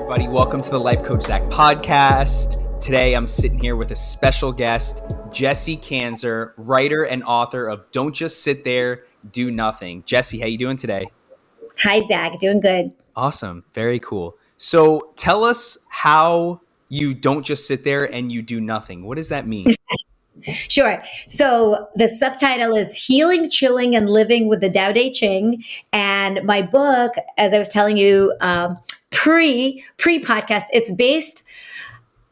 everybody. Welcome to the Life Coach Zach podcast. Today, I'm sitting here with a special guest, Jessie Kanzer, writer and author of Don't Just Sit There, Do Nothing. Jessie, how you doing today? Hi, Zach. Doing good. Awesome. Very cool. So tell us how you don't just sit there and you do nothing. What does that mean? Sure. So the subtitle is Healing, Chilling, and Living with the Dao De Ching. And my book, as I was telling you, pre-podcast, it's based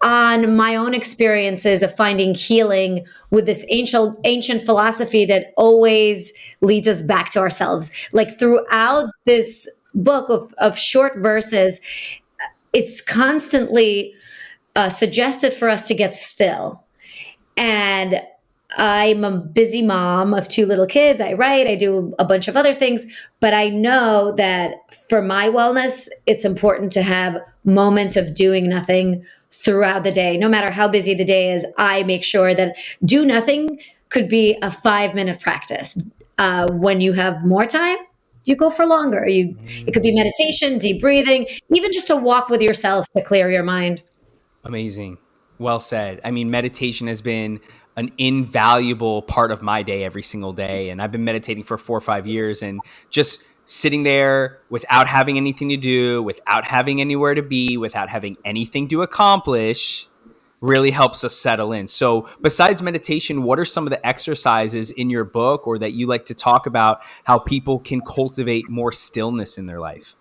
on my own experiences of finding healing with this ancient philosophy that always leads us back to ourselves. Like throughout this book of short verses, it's constantly suggested for us to get still. And I'm a busy mom of 2 little kids. I write, I do a bunch of other things, but I know that for my wellness, it's important to have moments of doing nothing throughout the day. No matter how busy the day is, I make sure that do nothing could be a 5-minute practice. When you have more time, you go for longer. It could be meditation, deep breathing, even just a walk with yourself to clear your mind. Amazing. Well said. I mean, meditation has been an invaluable part of my day every single day. And I've been meditating for 4 or 5 years, and just sitting there without having anything to do, without having anywhere to be, without having anything to accomplish really helps us settle in. So besides meditation, what are some of the exercises in your book or that you like to talk about how people can cultivate more stillness in their life?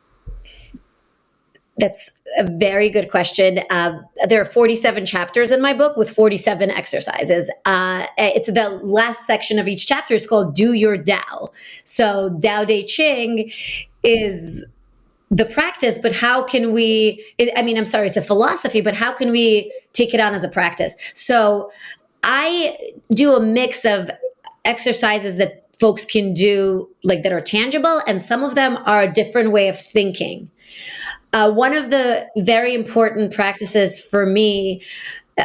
That's a very good question. There are 47 chapters in my book with 47 exercises. It's the last section of each chapter is called Do Your Dao. So Dao De Ching is the practice, but how can it's a philosophy, but how can we take it on as a practice? So I do a mix of exercises that folks can do, like that are tangible, and some of them are a different way of thinking. One of the very important practices for me,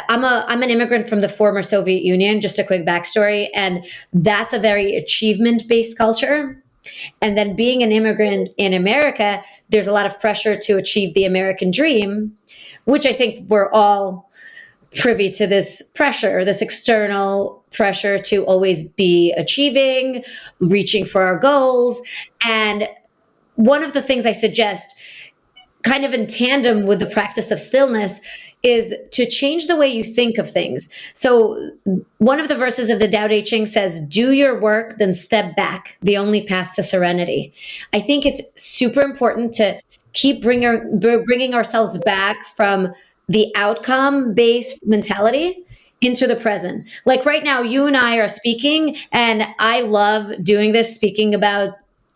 I'm an immigrant from the former Soviet Union, just a quick backstory, and that's a very achievement-based culture. And then being an immigrant in America, there's a lot of pressure to achieve the American dream, which I think we're all privy to this pressure, this external pressure to always be achieving, reaching for our goals. And one of the things I suggest, kind of in tandem with the practice of stillness, is to change the way you think of things. So one of the verses of the Dao De Ching says, do your work, then step back, the only path to serenity. I think it's super important to keep bringing ourselves back from the outcome-based mentality into the present. Like right now, you and I are speaking, and I love doing this, speaking about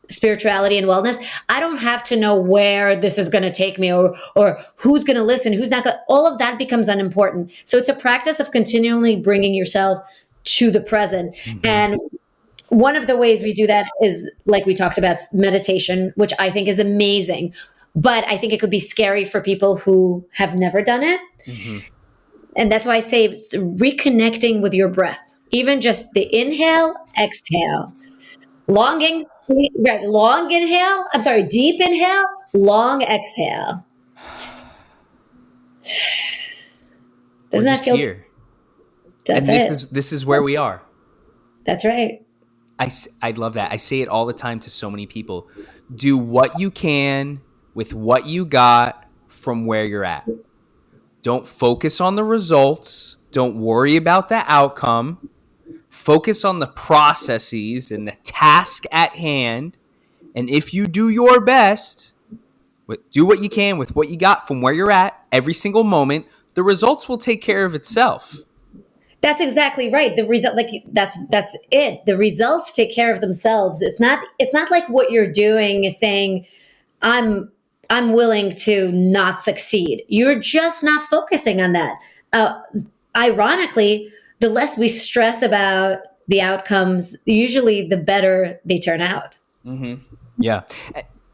spirituality and wellness. I don't have to know where this is going to take me or who's going to listen, who's not going to. All of that becomes unimportant. So it's a practice of continually bringing yourself to the present. Mm-hmm. And one of the ways we do that is, like we talked about, meditation, which I think is amazing. But I think it could be scary for people who have never done it. Mm-hmm. And that's why I say reconnecting with your breath, even just the inhale, exhale, deep inhale, long exhale. Doesn't that feel here? That's it. This is where we are. That's right. I love that. I say it all the time to so many people. Do what you can with what you got from where you're at. Don't focus on the results. Don't worry about the outcome. Focus on the processes and the task at hand. And if you do your best, do what you can with what you got from where you're at every single moment, the results will take care of itself. That's exactly right. The result, that's it. The results take care of themselves. It's not like what you're doing is saying, I'm willing to not succeed. You're just not focusing on that. Ironically, the less we stress about the outcomes, usually the better they turn out. Mm-hmm. Yeah.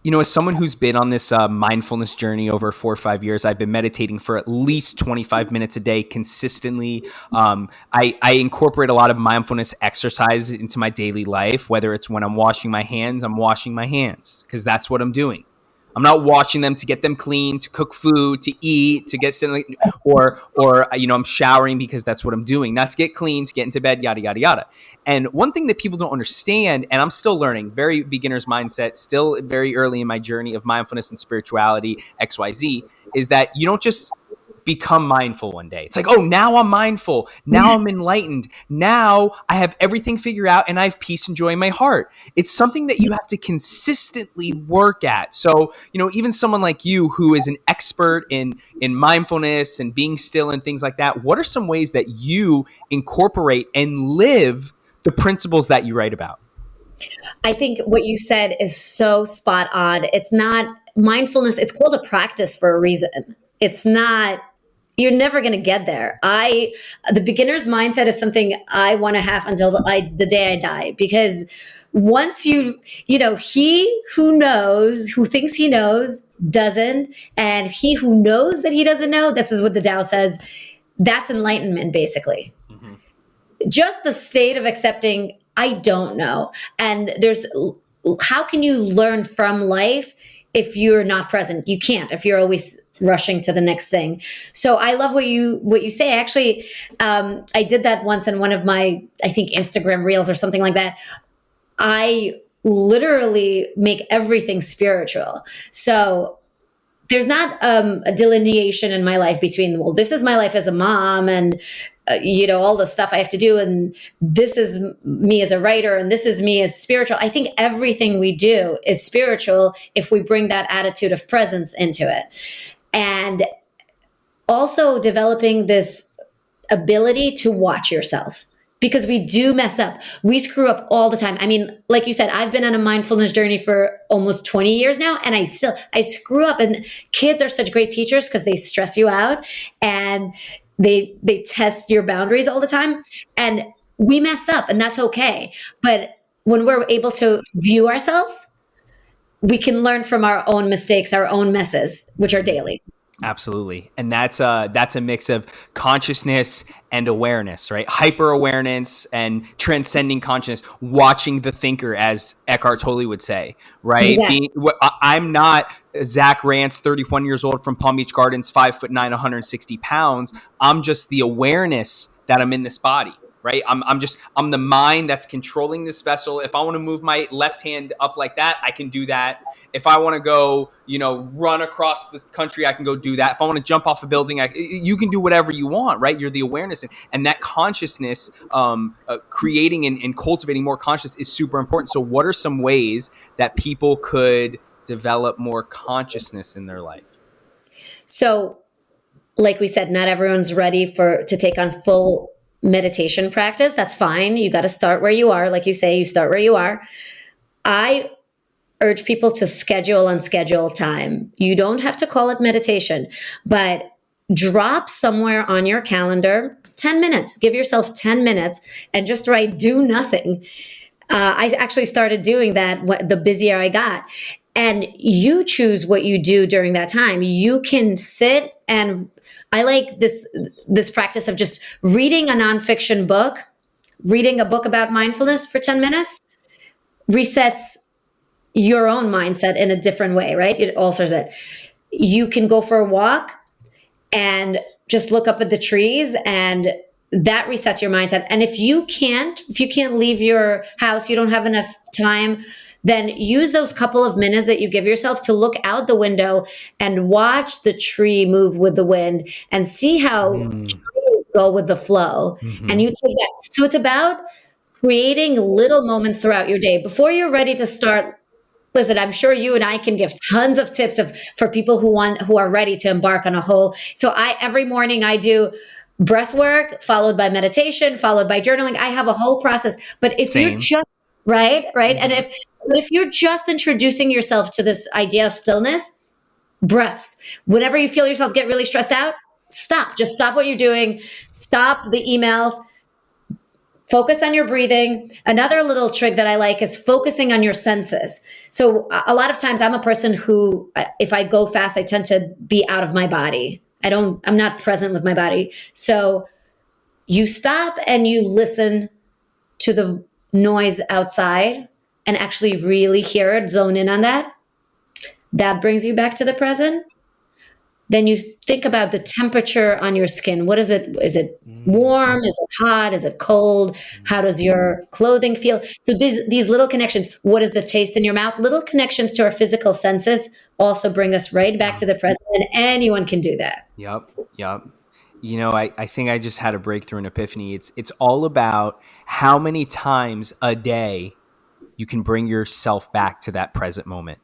You know, as someone who's been on this mindfulness journey over 4 or 5 years, I've been meditating for at least 25 minutes a day consistently. I incorporate a lot of mindfulness exercises into my daily life, whether it's when I'm washing my hands because that's what I'm doing. I'm not watching them to get them clean, to cook food, to eat, to get something, or I'm showering because that's what I'm doing, not to get clean, to get into bed, yada yada yada. And one thing that people don't understand, and I'm still learning, very beginner's mindset, still very early in my journey of mindfulness and spirituality, XYZ, is that you don't just become mindful one day. It's like, oh, now I'm mindful. Now I'm enlightened. Now I have everything figured out and I have peace and joy in my heart. It's something that you have to consistently work at. So, even someone like you who is an expert in mindfulness and being still and things like that, what are some ways that you incorporate and live the principles that you write about? I think what you said is so spot on. It's not mindfulness, it's called a practice for a reason. It's not, you're never going to get there. The beginner's mindset is something I want to have until the day I die, because once he who knows, who thinks he knows, doesn't, and he who knows that he doesn't know, this is what the Tao says, that's enlightenment, basically. Mm-hmm. Just the state of accepting, I don't know. And how can you learn from life if you're not present? You can't, if you're always rushing to the next thing. So I love what you say. Actually, I did that once in one of my, I think, Instagram reels or something like that. I literally make everything spiritual. So there's not a delineation in my life between, well, this is my life as a mom and all the stuff I have to do, and this is me as a writer, and this is me as spiritual. I think everything we do is spiritual if we bring that attitude of presence into it. And also developing this ability to watch yourself, because we do mess up. We screw up all the time. I mean, like you said, I've been on a mindfulness journey for almost 20 years now, and I screw up. And kids are such great teachers because they stress you out and they test your boundaries all the time. And we mess up, and that's okay. But when we're able to view ourselves, we can learn from our own mistakes, our own messes, which are daily. Absolutely. And that's a mix of consciousness and awareness, right? Hyper awareness and transcending consciousness, watching the thinker, as Eckhart Tolle would say, right? Exactly. I'm not Zach Rance, 31 years old from Palm Beach Gardens, 5'9", 160 pounds. I'm just the awareness that I'm in this body. Right. I'm the mind that's controlling this vessel. If I want to move my left hand up like that, I can do that. If I want to go, run across the country, I can go do that. If I want to jump off a building, you can do whatever you want. Right. You're the awareness, and that consciousness, creating and cultivating more consciousness is super important. So what are some ways that people could develop more consciousness in their life? So, like we said, not everyone's ready to take on full meditation practice. That's fine. You got to start where you are. Like you say, you start where you are. I urge people to schedule and schedule time. You don't have to call it meditation, but drop somewhere on your calendar 10 minutes. Give yourself 10 minutes and just write do nothing. I actually started doing that the busier I got. And you choose what you do during that time. You can sit, and I like this practice of just reading a nonfiction book, reading a book about mindfulness for 10 minutes, resets your own mindset in a different way, right? It alters it. You can go for a walk and just look up at the trees, and that resets your mindset. And if you can't leave your house, you don't have enough time, then use those couple of minutes that you give yourself to look out the window and watch the tree move with the wind and see how trees go with the flow. Mm-hmm. And you take that. So it's about creating little moments throughout your day before you're ready to start. Listen, I'm sure you and I can give tons of tips for people who are ready to embark on a whole. So every morning I do breath work followed by meditation, followed by journaling. I have a whole process. But if Same. you're just right, Mm-hmm. and if you're just introducing yourself to this idea of stillness, breaths. Whenever you feel yourself get really stressed out, stop. Just stop what you're doing. Stop the emails. Focus on your breathing. Another little trick that I like is focusing on your senses. So a lot of times I'm a person who, if I go fast, I tend to be out of my body. I'm not present with my body. So you stop and you listen to the noise outside and actually really hear it, zone in on that. that brings you back to the present. Then you think about the temperature on your skin. What is it? Is it Mm, warm? Is it hot? Is it cold? How does your clothing feel? So these little connections. What is the taste in your mouth? Little connections to our physical senses also bring us right back to mm. the present, and anyone can do that. Yep. Yep. I think I just had a breakthrough and epiphany. It's all about how many times a day you can bring yourself back to that present moment.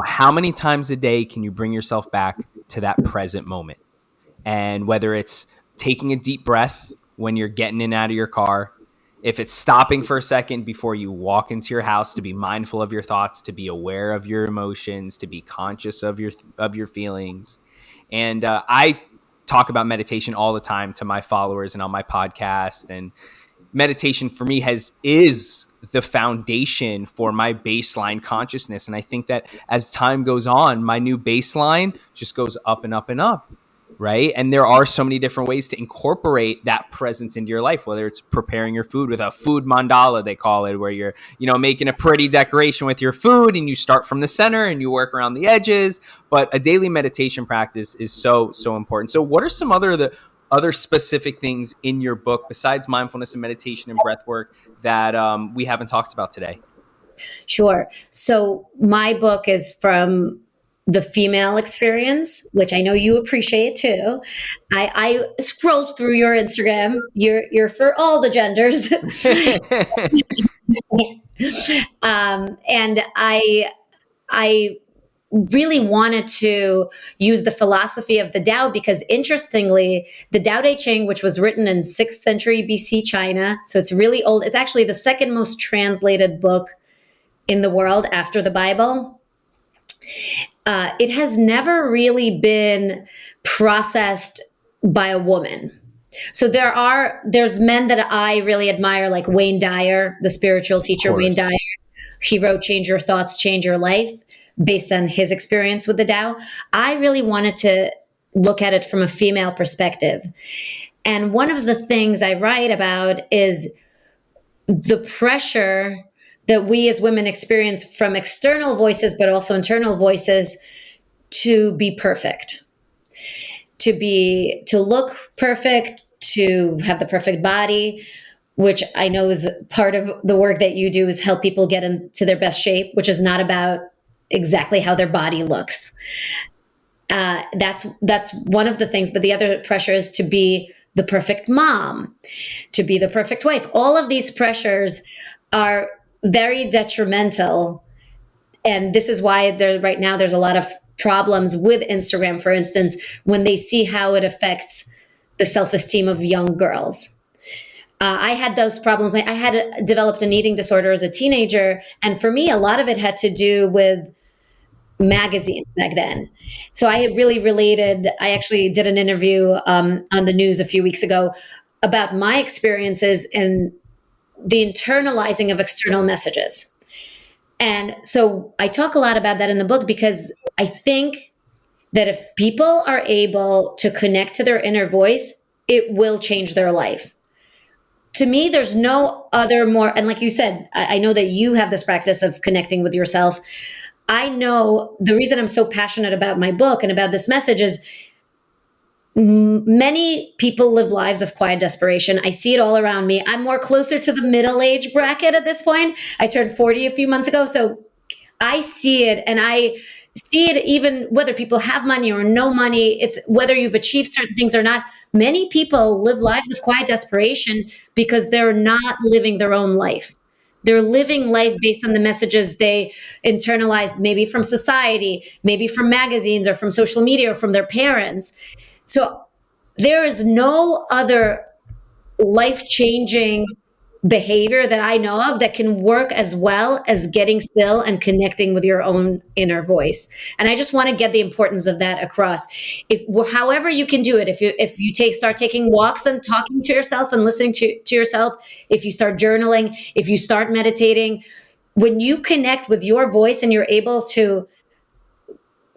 How many times a day can you bring yourself back to that present moment? And whether it's taking a deep breath when you're getting in and out of your car, if it's stopping for a second before you walk into your house to be mindful of your thoughts, to be aware of your emotions, to be conscious of your feelings. And I talk about meditation all the time to my followers and on my podcast. And meditation for me is the foundation for my baseline consciousness. And I think that as time goes on, my new baseline just goes up and up and up. Right. And there are so many different ways to incorporate that presence into your life, whether it's preparing your food with a food mandala, they call it, where you're, making a pretty decoration with your food and you start from the center and you work around the edges. But a daily meditation practice is so, so important. So what are some other specific things in your book besides mindfulness and meditation and breath work that we haven't talked about today? Sure. So my book is from the female experience, which I know you appreciate too. I scrolled through your Instagram. You're for all the genders. And I really wanted to use the philosophy of the Tao because, interestingly, the Tao Te Ching, which was written in 6th century BC China, so it's really old. It's actually the second most translated book in the world after the Bible. It has never really been processed by a woman. So there's men that I really admire, like Wayne Dyer, the spiritual teacher Wayne Dyer. He wrote Change Your Thoughts, Change Your Life, based on his experience with the Tao. I really wanted to look at it from a female perspective. And one of the things I write about is the pressure that we as women experience from external voices, but also internal voices, to be perfect, to look perfect, to have the perfect body, which I know is part of the work that you do, is help people get into their best shape, which is not about exactly how their body looks. That's one of the things. But the other pressure is to be the perfect mom, to be the perfect wife. All of these pressures are very detrimental. And this is why right now there's a lot of problems with Instagram, for instance, when they see how it affects the self-esteem of young girls. I had those problems. I had developed an eating disorder as a teenager. And for me, a lot of it had to do with magazines back then. So I really related. I actually did an interview on the news a few weeks ago about my experiences in the internalizing of external messages. And so I talk a lot about that in the book because I think that if people are able to connect to their inner voice, it will change their life. To me, there's no other more, and like you said, I know that you have this practice of connecting with yourself. I know the reason I'm so passionate about my book and about this message is many people live lives of quiet desperation. I see it all around me. I'm more closer to the middle age bracket at this point. I turned 40 a few months ago. So I see it, and I see it even whether people have money or no money. It's whether you've achieved certain things or not. Many people live lives of quiet desperation because they're not living their own life. They're living life based on the messages they internalize, maybe from society, maybe from magazines or from social media or from their parents. So there is no other life-changing behavior that I know of that can work as well as getting still and connecting with your own inner voice. And I just want to get the importance of that across. However you can do it, if you start taking walks and talking to yourself and listening to yourself, if you start journaling, if you start meditating, when you connect with your voice and you're able to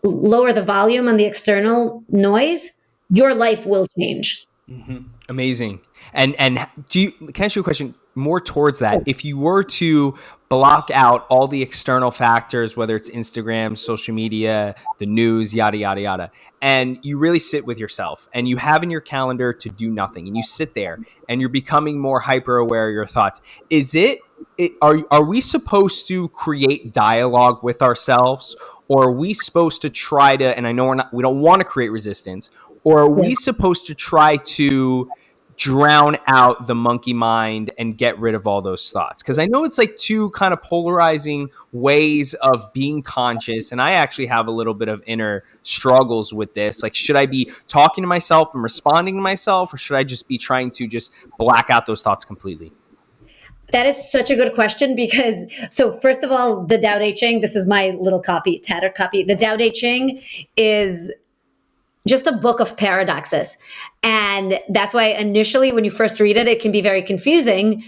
lower the volume on the external noise, your life will change. Mm-hmm. Amazing. And can I ask you a question more towards that? If you were to block out all the external factors, whether it's Instagram, social media, the news, yada, yada, yada. And you really sit with yourself and you have in your calendar to do nothing. And you sit there and you're becoming more hyper aware of your thoughts. Are we supposed to create dialogue with ourselves, or are we supposed to try to, and I know we don't want to create resistance, or are we supposed to try to drown out the monkey mind and get rid of all those thoughts? Because I know it's like two kind of polarizing ways of being conscious, and I actually have a little bit of inner struggles with this. Like, should I be talking to myself and responding to myself, or should I just be trying to just black out those thoughts completely? That is such a good question because, so first of all, the Tao Te Ching, this is my little copy, tattered copy. The Tao Te Ching is just a book of paradoxes. And that's why initially when you first read it, it can be very confusing.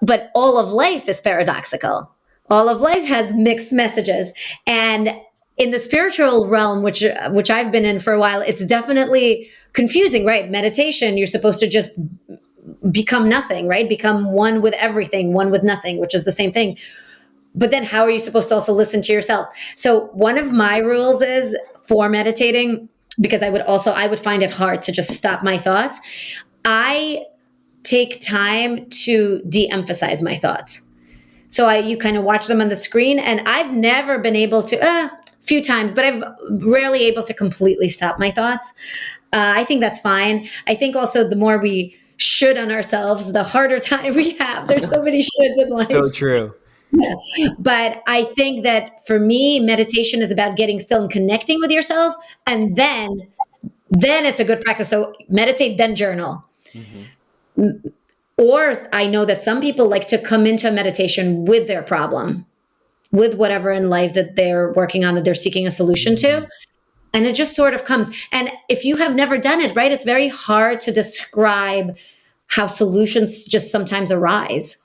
But all of life is paradoxical. All of life has mixed messages. And in the spiritual realm, which I've been in for a while, it's definitely confusing, right? Meditation, you're supposed to just become nothing, right? Become one with everything, one with nothing, which is the same thing. But then how are you supposed to also listen to yourself? So one of my rules is for meditating, because I would find it hard to just stop my thoughts. I take time to de-emphasize my thoughts. So you kind of watch them on the screen, and I've never been able to, a few times, but I've rarely able to completely stop my thoughts. I think that's fine. I think also the more we should on ourselves, the harder time we have. There's so many shoulds in life. So true. Yeah. But I think that for me, meditation is about getting still and connecting with yourself. And then it's a good practice. So meditate, then journal. Mm-hmm. Or I know that some people like to come into meditation with their problem, with whatever in life that they're working on, that they're seeking a solution to. And it just sort of comes. And if you have never done it, right, it's very hard to describe how solutions just sometimes arise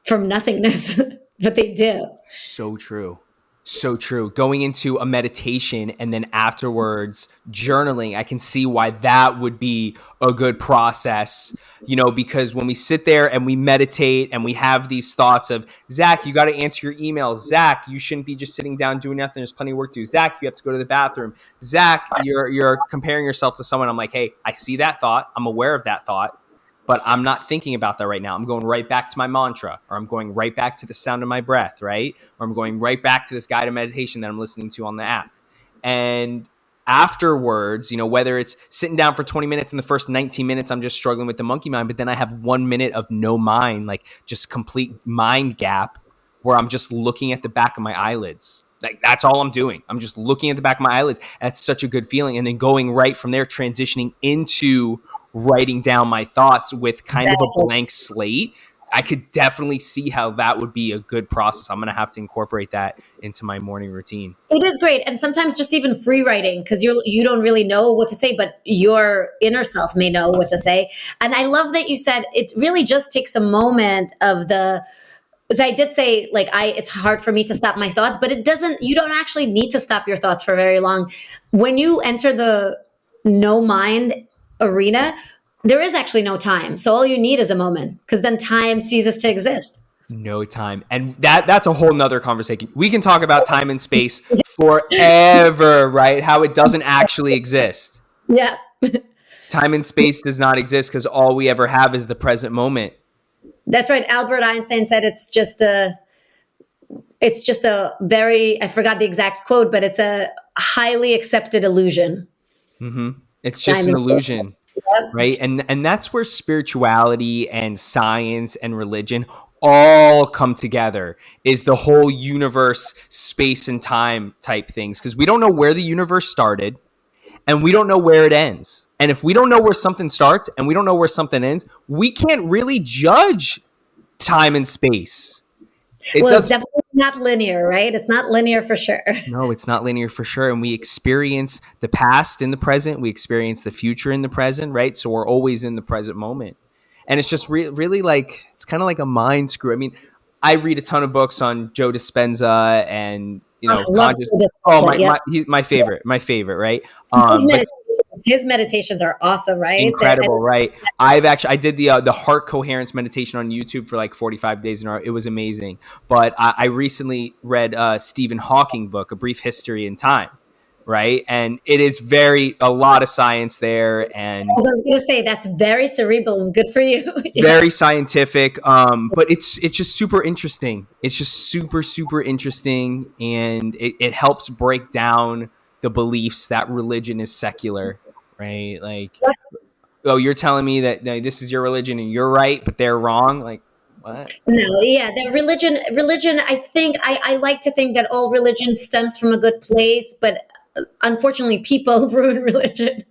from nothingness, but they do. So true. So true. Going into a meditation and then afterwards journaling, I can see why that would be a good process, because when we sit there and we meditate and we have these thoughts of, Zach, you got to answer your emails. Zach, you shouldn't be just sitting down doing nothing. There's plenty of work to do. Zach, you have to go to the bathroom. Zach, you're comparing yourself to someone. I'm like, hey, I see that thought. I'm aware of that thought. But I'm not thinking about that right now. I'm going right back to my mantra, or I'm going right back to the sound of my breath, right? Or I'm going right back to this guided meditation that I'm listening to on the app. And afterwards, whether it's sitting down for 20 minutes, in the first 19 minutes, I'm just struggling with the monkey mind, but then I have 1 minute of no mind, like just complete mind gap, where I'm just looking at the back of my eyelids. Like, that's all I'm doing. I'm just looking at the back of my eyelids. That's such a good feeling. And then going right from there, transitioning into writing down my thoughts with kind of a blank slate. I could definitely see how that would be a good process. I'm going to have to incorporate that into my morning routine. It is great. And sometimes just even free writing, because you don't really know what to say, but your inner self may know what to say. And I love that you said it really just takes a moment because I did say, it's hard for me to stop my thoughts, but you don't actually need to stop your thoughts for very long. When you enter the no mind arena, there is actually no time. So all you need is a moment, because then time ceases to exist. No time. And that's a whole nother conversation. We can talk about time and space forever, right? How it doesn't actually exist. Yeah. Time and space does not exist because all we ever have is the present moment. That's right. Albert Einstein said it's just a very, I forgot the exact quote, but it's a highly accepted illusion. Mm-hmm. It's just an illusion, right? And that's where spirituality and science and religion all come together, is the whole universe, space and time type things. Because we don't know where the universe started and we don't know where it ends. And if we don't know where something starts and we don't know where something ends, we can't really judge time and space. It's definitely not linear, right? It's not linear for sure. No, it's not linear for sure. And we experience the past in the present. We experience the future in the present, right? So we're always in the present moment. And it's just really like, it's kind of like a mind screw. I mean, I read a ton of books on Joe Dispenza and, conscious. He's my favorite, right? his meditations are awesome, right? Incredible, right? I did the heart coherence meditation on YouTube for like 45 days in a row. It was amazing. But I recently read Stephen Hawking book, A Brief History in Time, right? And it is a lot of science there, and As I was going to say, that's very cerebral and good for you. Yeah. very scientific. But it's just super interesting. It's just super interesting, and it helps break down the beliefs that religion is secular, right? Like, oh, you're telling me that this is your religion and you're right, but they're wrong? Like, what? No, yeah, the religion, I think, I like to think that all religion stems from a good place, but unfortunately, people ruin religion.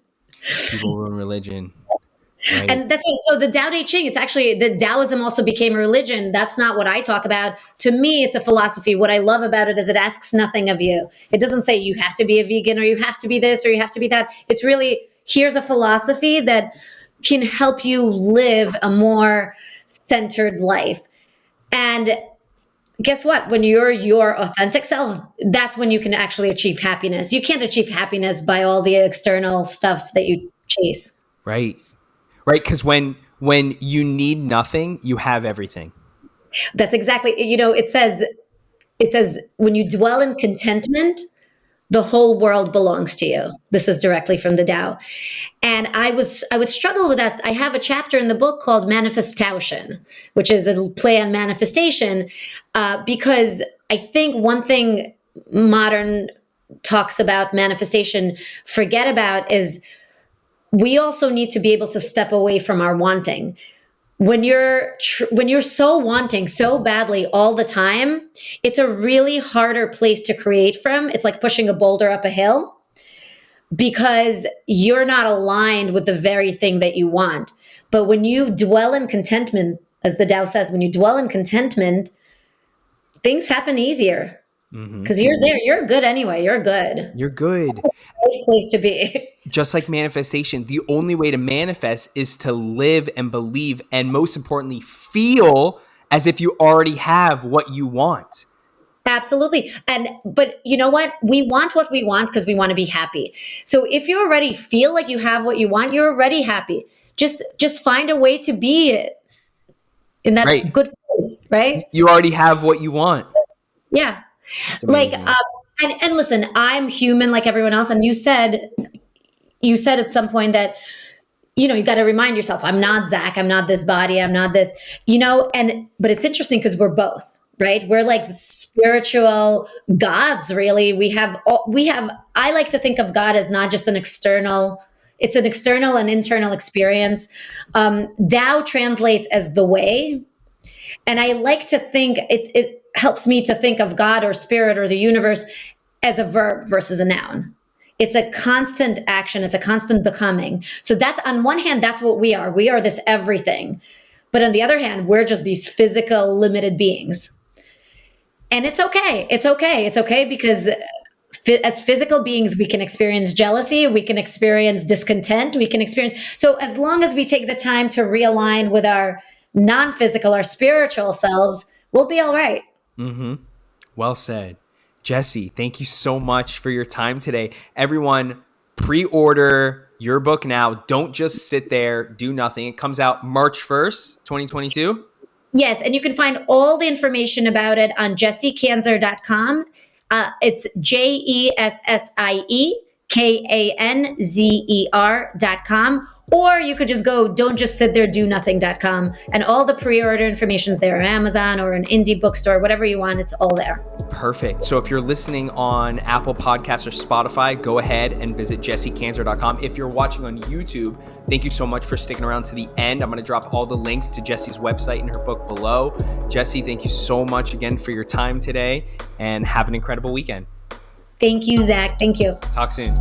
People ruin religion. Right. And that's what, so the Tao Te Ching, it's actually, the Taoism also became a religion. That's not what I talk about. To me, it's a philosophy. What I love about it is it asks nothing of you. It doesn't say you have to be a vegan or you have to be this or you have to be that. It's really, here's a philosophy that can help you live a more centered life. And guess what? When you're your authentic self, that's when you can actually achieve happiness. You can't achieve happiness by all the external stuff that you chase. Right. Right. Because when you need nothing, you have everything. That's exactly, it says when you dwell in contentment, the whole world belongs to you. This is directly from the Tao. And I would struggle with that. I have a chapter in the book called Manifestation, which is a play on manifestation, because I think one thing modern talks about manifestation forget about is we also need to be able to step away from our wanting. When you're so wanting so badly all the time, it's a really harder place to create from. It's like pushing a boulder up a hill because you're not aligned with the very thing that you want. But when you dwell in contentment, as the Tao says, when you dwell in contentment, things happen easier because you're there. You're good anyway. You're good. You're good. Great place to be. Just like manifestation, the only way to manifest is to live and believe, and most importantly, feel as if you already have what you want. Absolutely. But you know what? We want what we want because we want to be happy. So if you already feel like you have what you want, you're already happy. Just find a way to be in that right. good place, right? You already have what you want. Yeah. Like, and listen, I'm human like everyone else. And you said at some point that, you got to remind yourself, I'm not Zach, I'm not this body, I'm not this, but it's interesting because we're both, right? We're like spiritual gods, really. I like to think of God as not just it's an external and internal experience. Tao translates as the way. And I like to think it helps me to think of God or spirit or the universe as a verb versus a noun. It's a constant action. It's a constant becoming. So that's, on one hand, that's what we are. We are this everything. But on the other hand, we're just these physical, limited beings. And it's okay. It's okay. It's okay because as physical beings, we can experience jealousy. We can experience discontent. So as long as we take the time to realign with our non-physical, our spiritual selves, we'll be all right. Mm-hmm. Well said. Jessie, thank you so much for your time today. Everyone, pre-order your book now. Don't just sit there, do nothing. It comes out March 1st, 2022. Yes, and you can find all the information about it on jessiekanzer.com. It's JessieKanzer.com. Or you could just go don'tjustsittheredonothing.com, and all the pre-order information is there, on Amazon or an indie bookstore, whatever you want, it's all there. Perfect. So if you're listening on Apple Podcasts or Spotify, go ahead and visit jessiekanzer.com. If you're watching on YouTube, thank you so much for sticking around to the end. I'm going to drop all the links to Jessie's website and her book below. Jessie, thank you so much again for your time today, and have an incredible weekend. Thank you, Zach. Thank you. Talk soon.